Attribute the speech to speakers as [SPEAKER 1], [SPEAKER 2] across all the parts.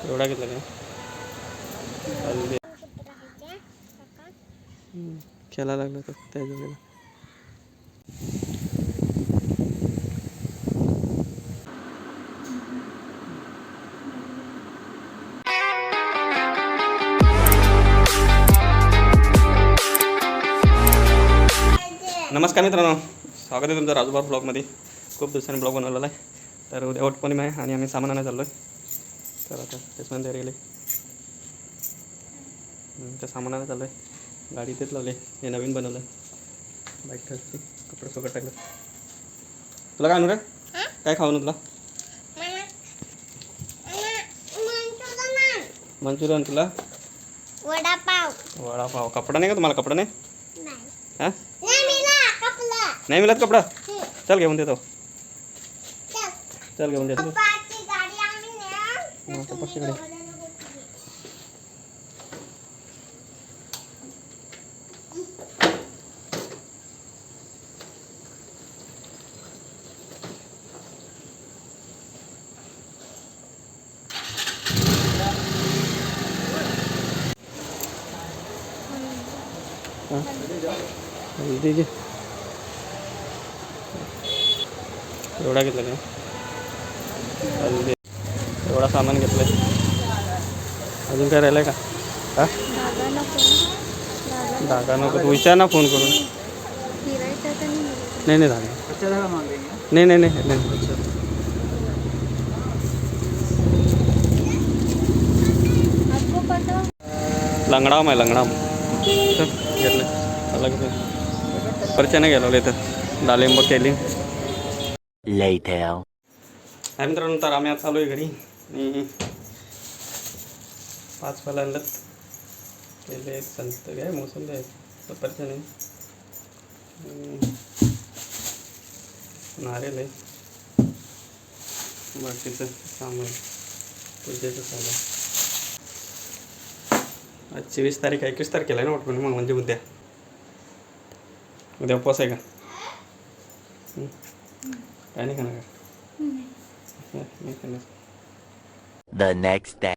[SPEAKER 1] एवढा घेतला काय? खेळायला लागलं तर त्या जमेला. नमस्कार मित्रांनो, स्वागत आहे तुमचं राजूभार ब्लॉगमध्ये. खूप दिवसांनी ब्लॉग बनवलेला आहे. तर उद्या वटपौर्णिमा आहे आणि आम्ही सामान आणायला चाललो आहे. तर आता त्याच्यामध्ये तयारी गेले त्या सामान आणायला चाललो आहे. गाडी तेच लावले. हे नवीन बनवलं आहे. बाईक ठरते, कपडे सगळं टाकलं. तुला काय आणू रे? काय खाऊ ना तुला? मंचुरियन. तुला वडापाव. कपडा नाही का तुम्हाला? कपडा नाही? हां नाही मिळत कपडा. चल घेऊन देतो. चल घेऊन देतो. हल्दी एवढा घेतला काय? हल्दी एवढा सामान घेतलं आहे. अजून काय राहिलं आहे का? हा धागा नको. तू विचार ना फोन करून. नाही नाही धागा नाही नाही नाही नाही. लंगडाम आहे लंगडाम. घेतलं अलग परच्याने गेलो इथं डाळिंब केली. आहे मित्रांनो, तर आम्ही आज चालू आहे घरी आणि 5 फळं आणलं. केले संत काय मोसंबी आहे, सफरचंद आहे, नारळ आहे, बाकीचं सामान पूजेचं सामान. आज 24 तारीख आहे. 21 तारखेला आहे ना वटपौर्णिमा, म्हणजे उद्या. उद्या उपवास आहे का? काय नाही खाणार का?
[SPEAKER 2] The next day.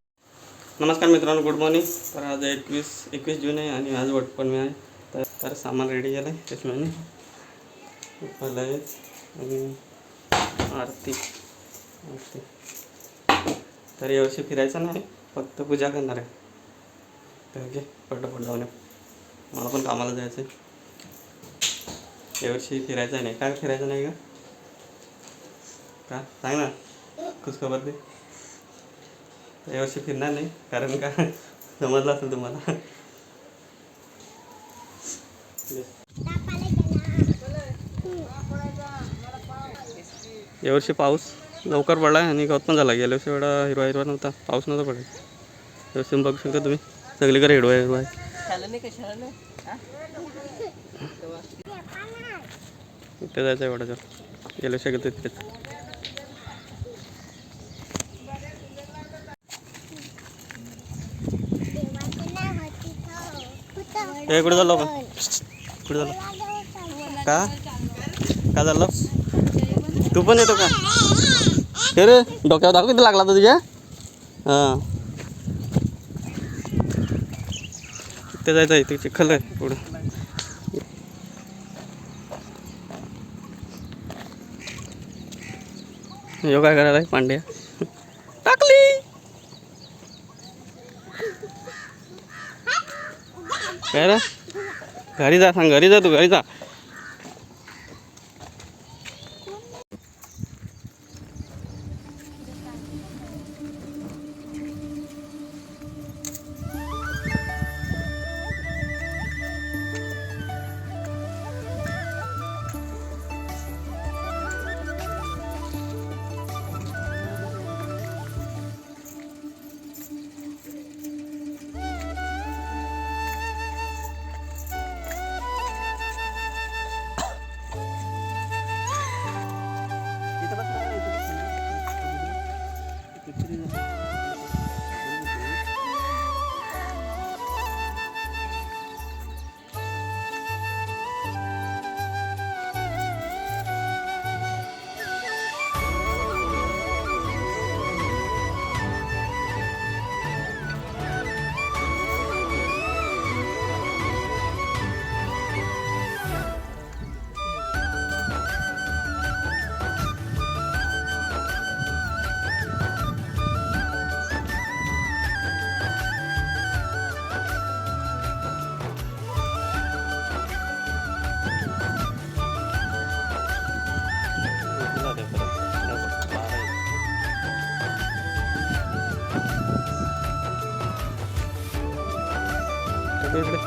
[SPEAKER 1] नमस्कार मित्रांनो, गुड मॉर्निंग. तर आज 21 जून आहे आणि आज वटपौर्णिमा आहे. तर सामान रेडी झालं आहे. त्याच्यामुळे फळं आहेत आणि आरती. तर यावर्षी फिरायचं नाही, फक्त पूजा करणार आहे. तर घे पटापट जाऊन. मला पण कामाला जायचं आहे. यावर्षी फिरायचं नाही. काय फिरायचं नाही का? का सांग ना, खुशखबर दे. यावर्षी फिरणार नाही, कारण का समजलं असेल तुम्हाला. यावर्षी पाऊस लवकर पडला आणि गवत पण झाला. गेल्या वर्षी एवढा हिरवा नव्हता, पाऊस नव्हता पडला. यावर्षी बघू शकता तुम्ही, सगळीकडे हिरवा आहे. इथे जायचं आहे वडाचं. गेल्या वर्षी गेलं तिथेच. हे कुठे चाललो आपण? कुठे चाललो? का झालं? तू पण येतो का? हे रे डोक्यावर दाखव किती लागला तर तुझ्या. हां तिथे जायचं आहे. ते चिखल आहे पुढं. यो काय करायला आहे पांड्या? टाकली काय रे? घरी जा, सांग घरी जा. तू घरी जा. तू इकडे.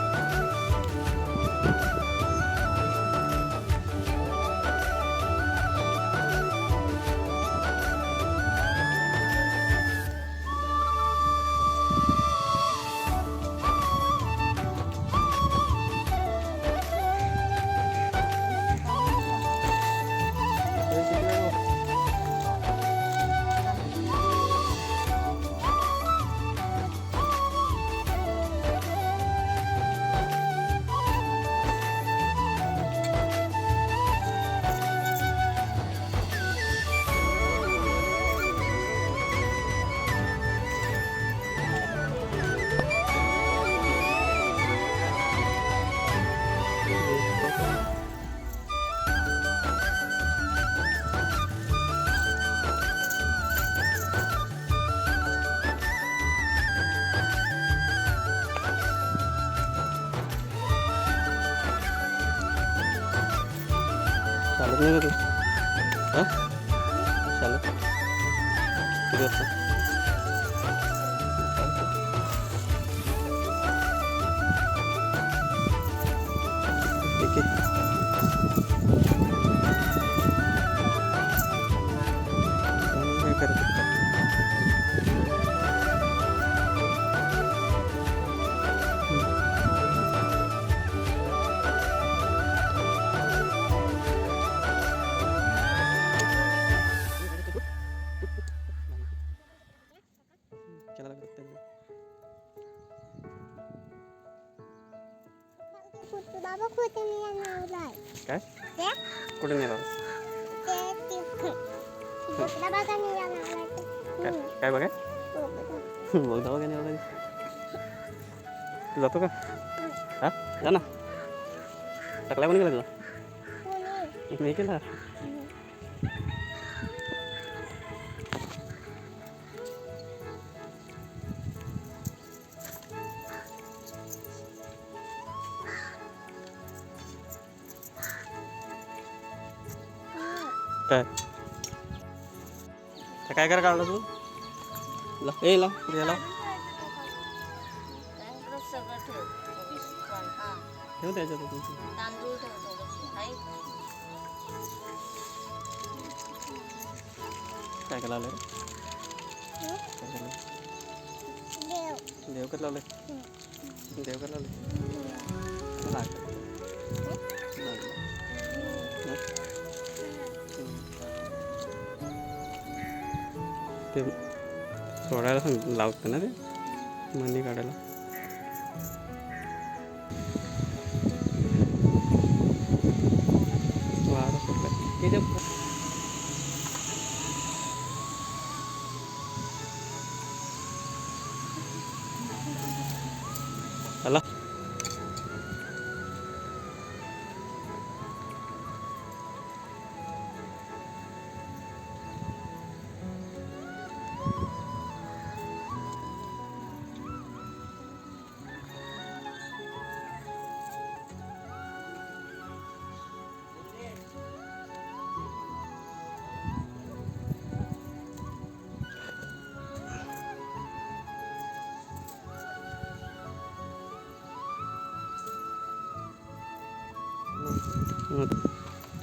[SPEAKER 1] चालत नाही का तू? हां चालत किती वाजता? ठीक आहे. काय करत चला करते
[SPEAKER 3] बाबा कुठे निघालाय?
[SPEAKER 1] काय
[SPEAKER 3] ते
[SPEAKER 1] कुठे नेला
[SPEAKER 3] ते तिथे बाबा का निघालाय?
[SPEAKER 1] काय काय बघाय बघ जाऊ का नाही तू जातो का? हा जा ना. टाकला कोणी केला तुला? मी केला. काय काय करा काढला तू? ला ए ला पुढे ला ठेव त्याच्यात तुमची
[SPEAKER 4] तांदूळ ठेव थोडंसं आहे.
[SPEAKER 1] काय काय लावलं रे? काय केलं? देव कर लावलंय. देव कर लावलंय. ते सोडायला सांग लावतं ना ते मनी काढायला. वारं सुटलं. आला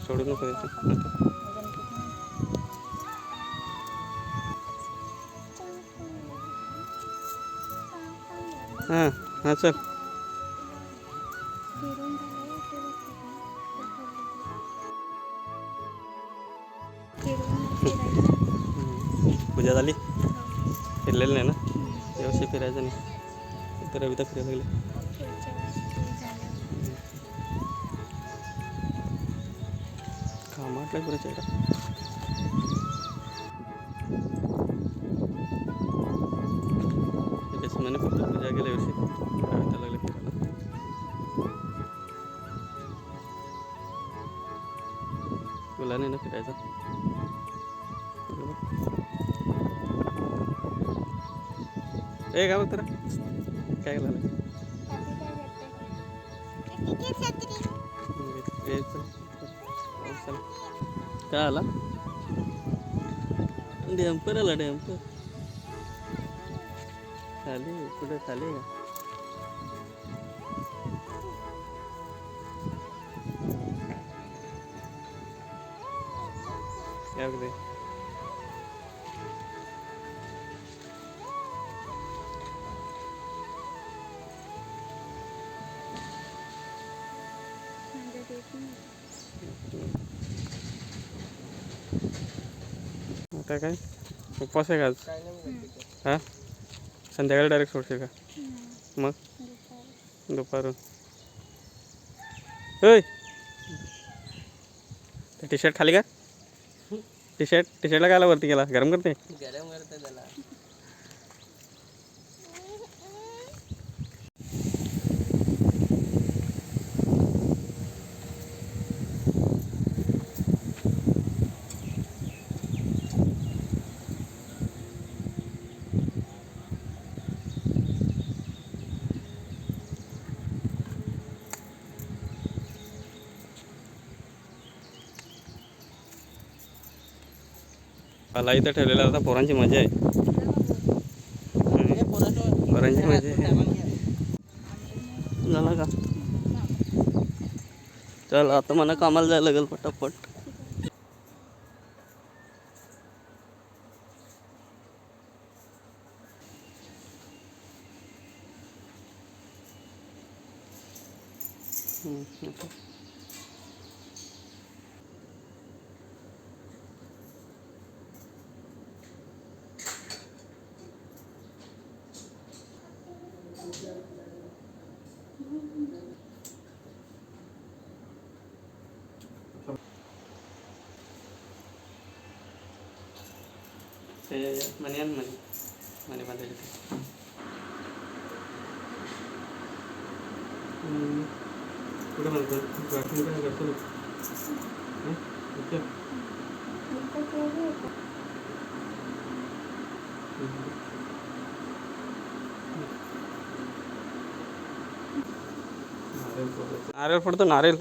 [SPEAKER 1] सोडू नको द्यायचं. हां हां चल. पूजा झाली? फिरलेलं नाही ना व्यवस्थित? फिरायचं नाही तर रविता फिरायला लागले. कामातला पुढे चेहरा मैंने फक्त पूजा केल्या वर्षी रविता लागले फिरायला. तुला नाही ना फिरायचं? ए काय बघ तर काय झालं? काय आला? डॅम्पर आला. डॅम्पर खाली कुठे खाली का? आता काय उपवास आहे का आज? हां संध्याकाळी डायरेक्ट सोडशील का? मग दुपारून होय टी शर्ट खाली का? टी शर्टला काय वरती गेला? गरम करते.
[SPEAKER 5] गरम करते त्याला.
[SPEAKER 1] मला इथं ठेवलेला आता पोरांची मजा आहे. पोरांची मजा आहे. झालं का? चल आता मला कामाला जायला लागेल पटापट. मनी आण मनी बांधायची कुठं म्हणतो गाठून काय करतो नारळ फोडतो नारळ.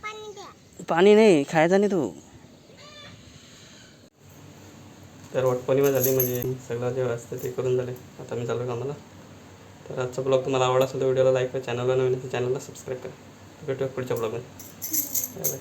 [SPEAKER 3] पाणी द्या.
[SPEAKER 1] पाणी नाही खायचा नाही तो. तर वटपौर्णिमा झाली म्हणजे सगळं जे असतं ते करून झाले. आता मी चालू कामाला. तर आजचा ब्लॉग तुम्हाला आवडला असेल तर व्हिडिओला लाईक करा, चॅनलला नवीन असेल चॅनलला सबस्क्राईब करा. भेटूया पुढच्या ब्लॉगमध्ये. Bye bye.